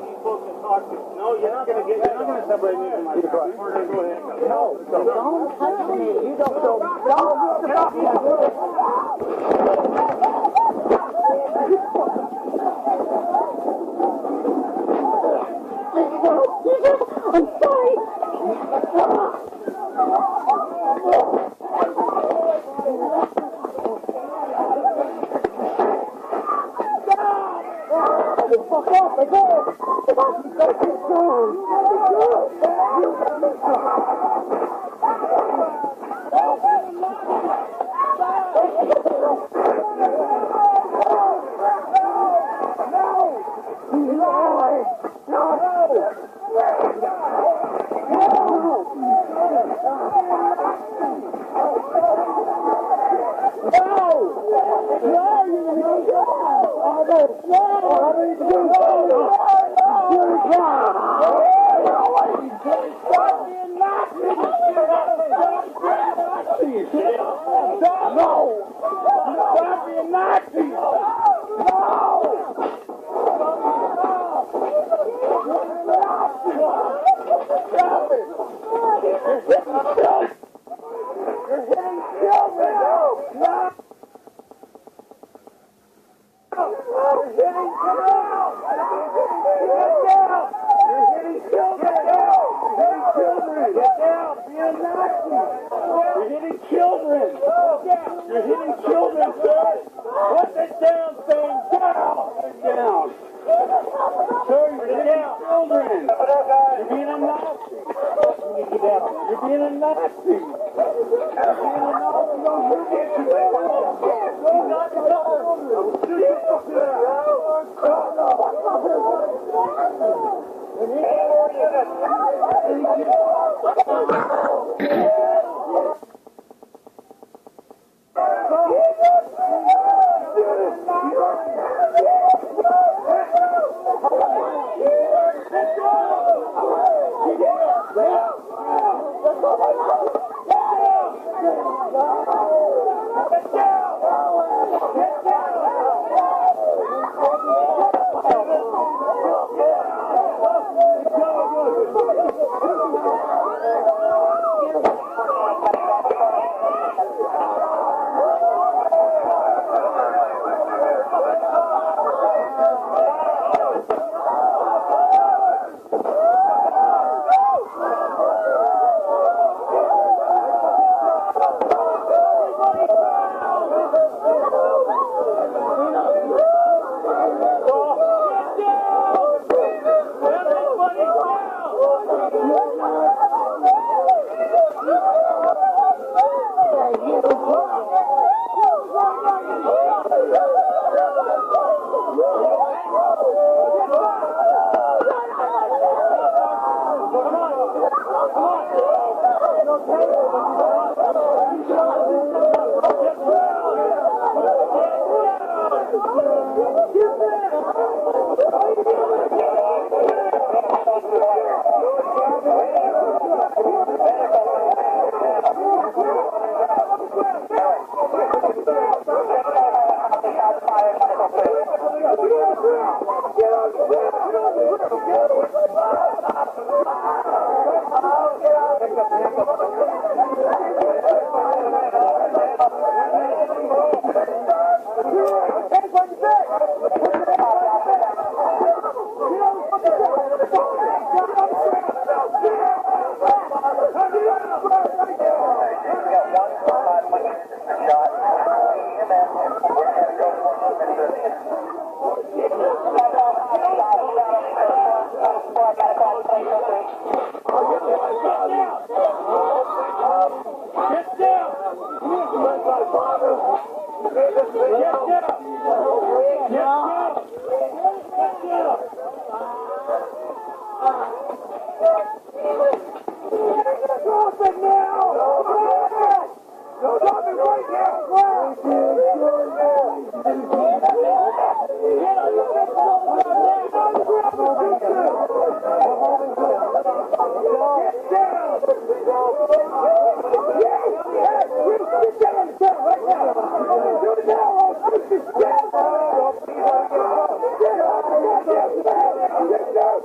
No, you're not going to separate me from my car. Go ahead. No, don't touch me. You don't touch me. I'm sorry. Fuck off, I go. Get down!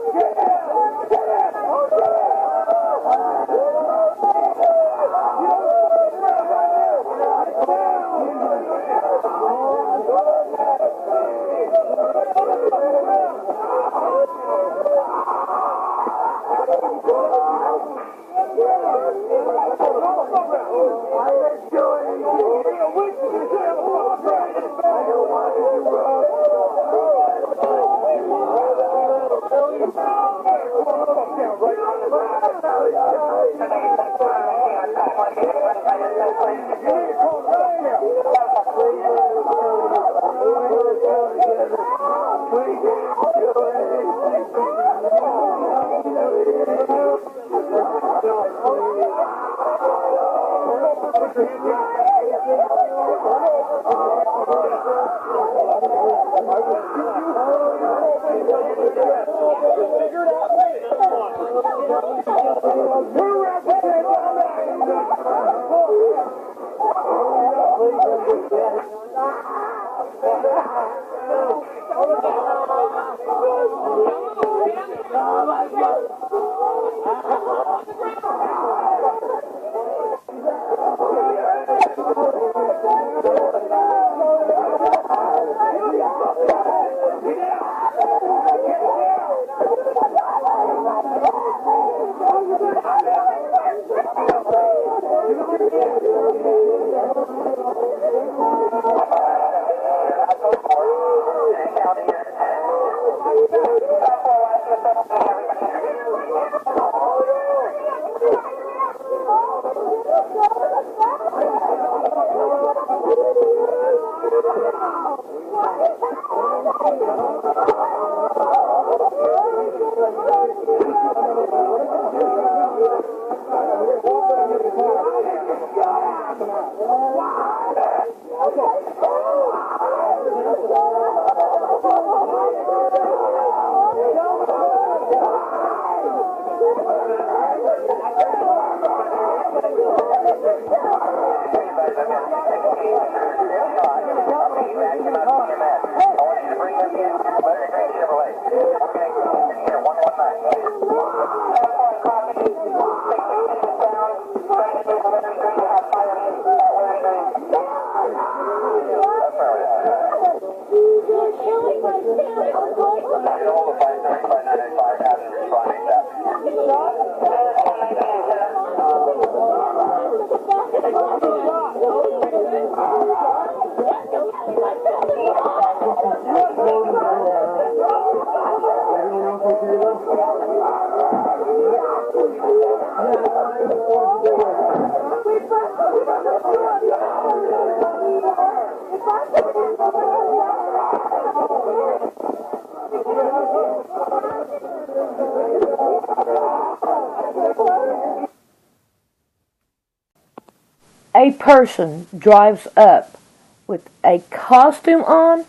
A person drives up with a costume on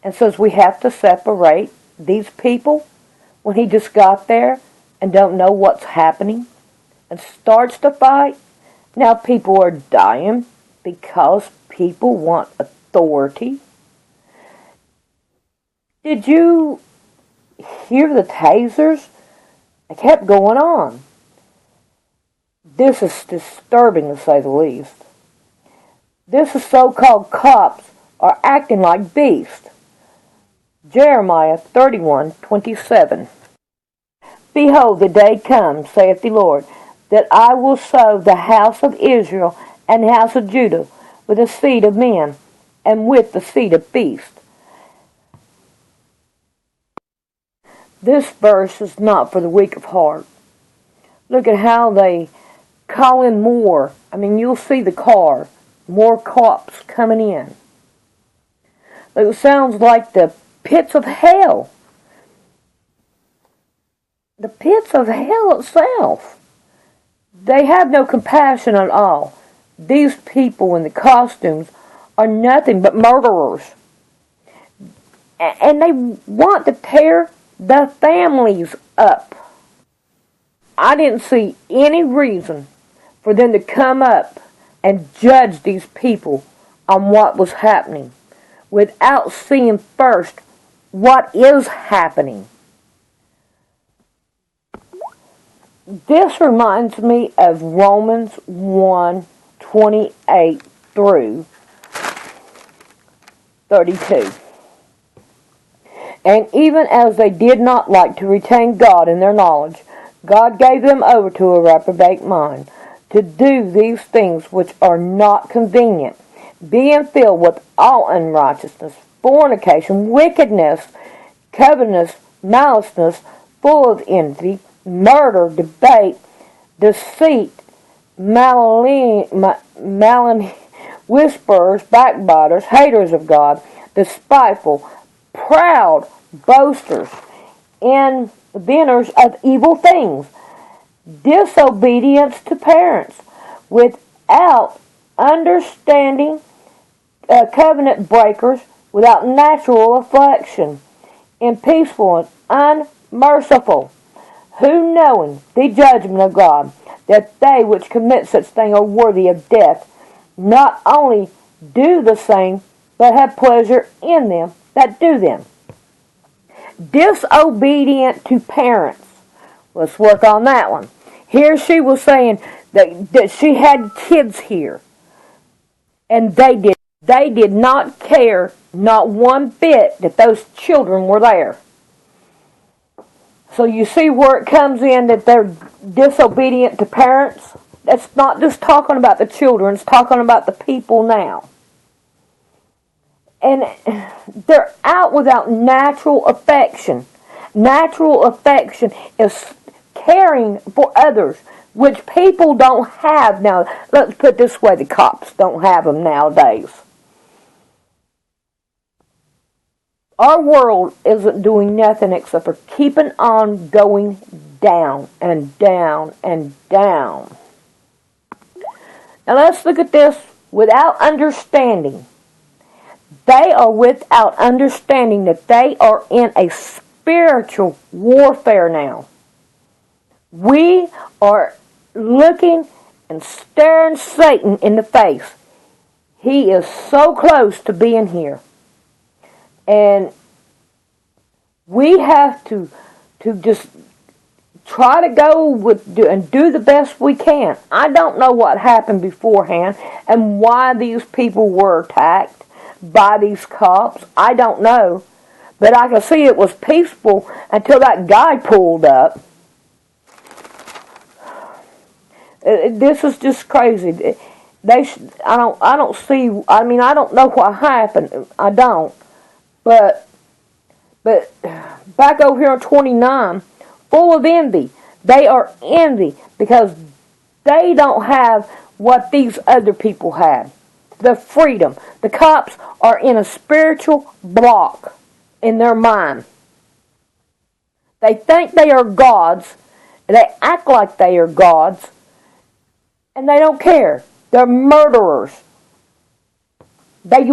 and says we have to separate these people when he just got there and don't know what's happening and starts to fight. Now people are dying because people want authority. Did you hear the tasers? They kept going on. This is disturbing to say the least. This is so-called cops are acting like beasts. Jeremiah 31:27. Behold, the day comes, saith the Lord, that I will sow the house of Israel and the house of Judah with the seed of men and with the seed of beasts. This verse is not for the weak of heart. Look at how they call in more. I mean, you'll see the car. More cops coming in. It sounds like the pits of hell. The pits of hell itself. They have no compassion at all. These people in the costumes are nothing but murderers. And they want to tear the families up. I didn't see any reason for them to come up and judge these people on what was happening without seeing first what is happening. This reminds me of Romans 1:28 through 32. And even as they did not like to retain God in their knowledge, God gave them over to a reprobate mind, to do these things which are not convenient, being filled with all unrighteousness, fornication, wickedness, covetousness, maliceness, full of envy, murder, debate, deceit, malign, whisperers, backbiters, haters of God, despiteful, proud, boasters, inventors of evil things, disobedience to parents, without understanding, covenant breakers, without natural affection, impeaceful and unmerciful, who knowing the judgment of God, that they which commit such things are worthy of death, not only do the same, but have pleasure in them that do them. Disobedient to parents. Let's work on that one. Here she was saying that she had kids here, and they did not care, not one bit, that those children were there. So you see where it comes in that they're disobedient to parents? That's not just talking about the children, it's talking about the people now. And they're out without natural affection. Natural affection is caring for others, which people don't have now. Let's put it this way, the cops don't have them nowadays. Our world isn't doing nothing except for keeping on going down and down and down. Now let's look at this without understanding. They are without understanding that they are in a spiritual warfare now. We are looking and staring Satan in the face. He is so close to being here. And we have to just try to go and do the best we can. I don't know what happened beforehand and why these people were attacked by these cops. I don't know. But I can see it was peaceful until that guy pulled up. This is just crazy. I don't see. I mean, I don't know what happened. I don't. But back over here on 29, full of envy. They are envy because they don't have what these other people had. The freedom. The cops are in a spiritual block in their mind. They think they are gods. They act like they are gods. And they don't care. They're murderers. They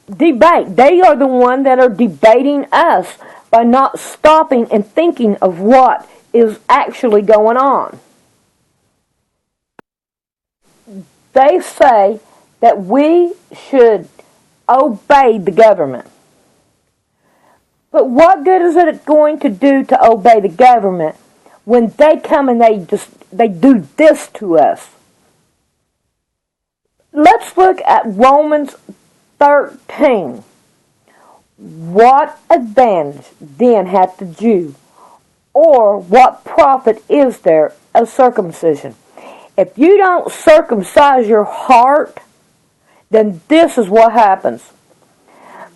debate. They are the one that are debating us by not stopping and thinking of what is actually going on. They say that we should obey the government. But what good is it going to do to obey the government when they come and they do this to us? Let's look at Romans 13. What advantage then hath the Jew, or what profit is there of circumcision? If you don't circumcise your heart, then this is what happens.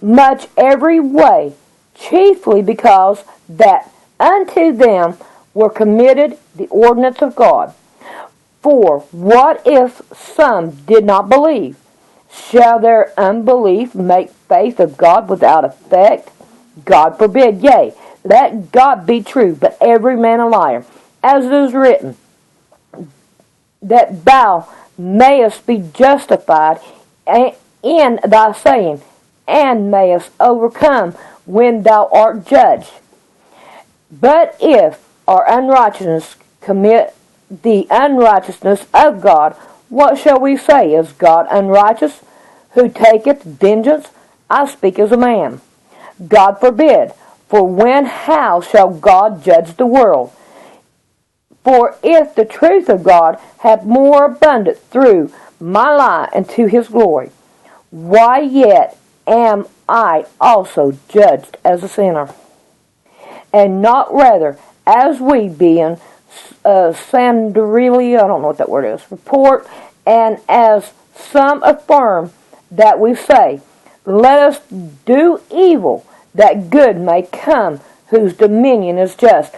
Much every way, chiefly because that unto them were committed the ordinance of God. For what if some did not believe? Shall their unbelief make faith of God without effect? God forbid. Yea, let God be true, but every man a liar. As it is written, that thou mayest be justified in thy saying, and mayest overcome when thou art judged. But if our unrighteousness commit the unrighteousness of God, what shall we say? Is God unrighteous, who taketh vengeance? I speak as a man. God forbid. For how shall God judge the world? For if the truth of God hath more abundant through my lie unto his glory, why yet am I also judged as a sinner? And not rather as we being Sandarili, I don't know what that word is, report, and as some affirm that we say, let us do evil, that good may come, whose dominion is just.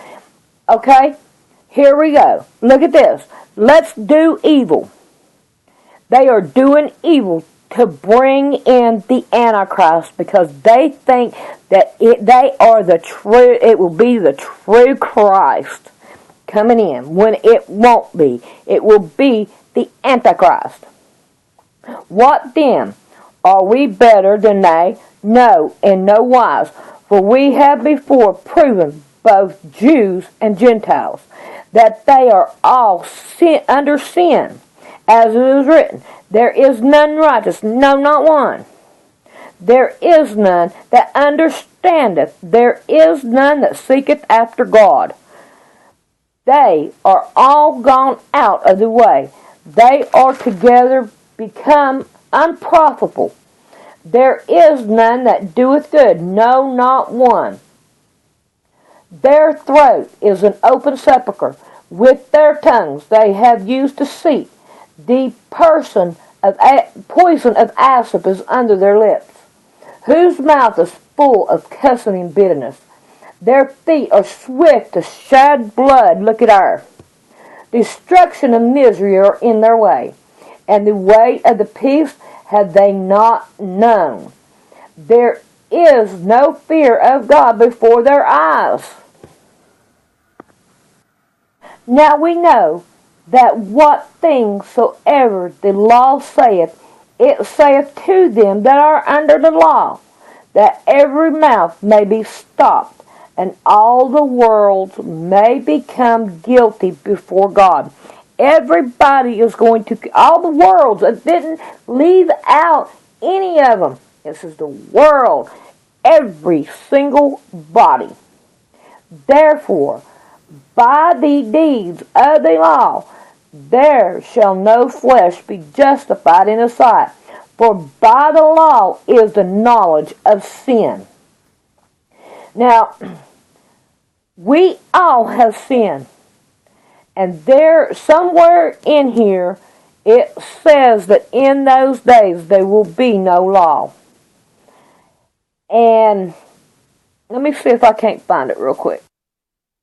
Okay, here we go. Look at this. Let's do evil. They are doing evil to bring in the Antichrist because they think that they are the true, it will be the true Christ coming in, when it won't be. It will be the Antichrist. What then? Are we better than they? No, in no wise. For we have before proven, both Jews and Gentiles, that they are all under sin, as it is written, there is none righteous, no, not one. There is none that understandeth, there is none that seeketh after God. They are all gone out of the way. They are together become unprofitable. There is none that doeth good, no, not one. Their throat is an open sepulchre. With their tongues they have used deceit. The poison of asp is under their lips, whose mouth is full of cussing and bitterness. Their feet are swift to shed blood. Look at our. Destruction and misery are in their way, and the way of the peace have they not known. There is no fear of God before their eyes. Now we know that what things soever the law saith, it saith to them that are under the law, that every mouth may be stopped, and all the worlds may become guilty before God. Everybody is going to, all the worlds, it didn't leave out any of them. This is the world, every single body. Therefore, by the deeds of the law, there shall no flesh be justified in his sight. For by the law is the knowledge of sin. Now, we all have sinned. And there, somewhere in here, it says that in those days there will be no law. And let me see if I can't find it real quick.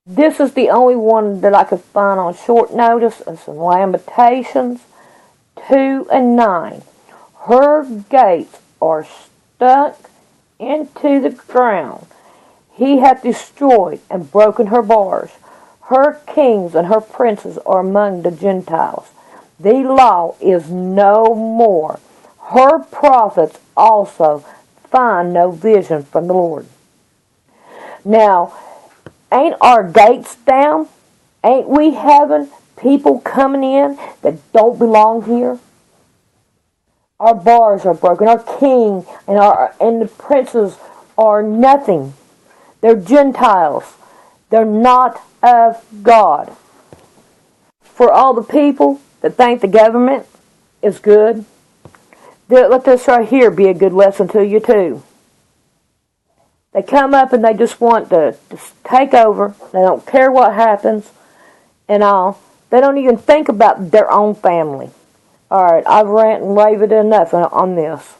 This is the only one that I could find on short notice. It's in Lamentations 2 and 9. Her gates are stuck into the ground. He hath destroyed and broken her bars. Her kings and her princes are among the Gentiles. The law is no more. Her prophets also find no vision from the Lord. Now, ain't our gates down? Ain't we having people coming in that don't belong here? Our bars are broken. Our king and the princes are nothing. They're Gentiles. They're not of God. For all the people that think the government is good, let this right here be a good lesson to you too. They come up and they just want to take over. They don't care what happens and all. They don't even think about their own family. All right, I've ranted and raved enough on this.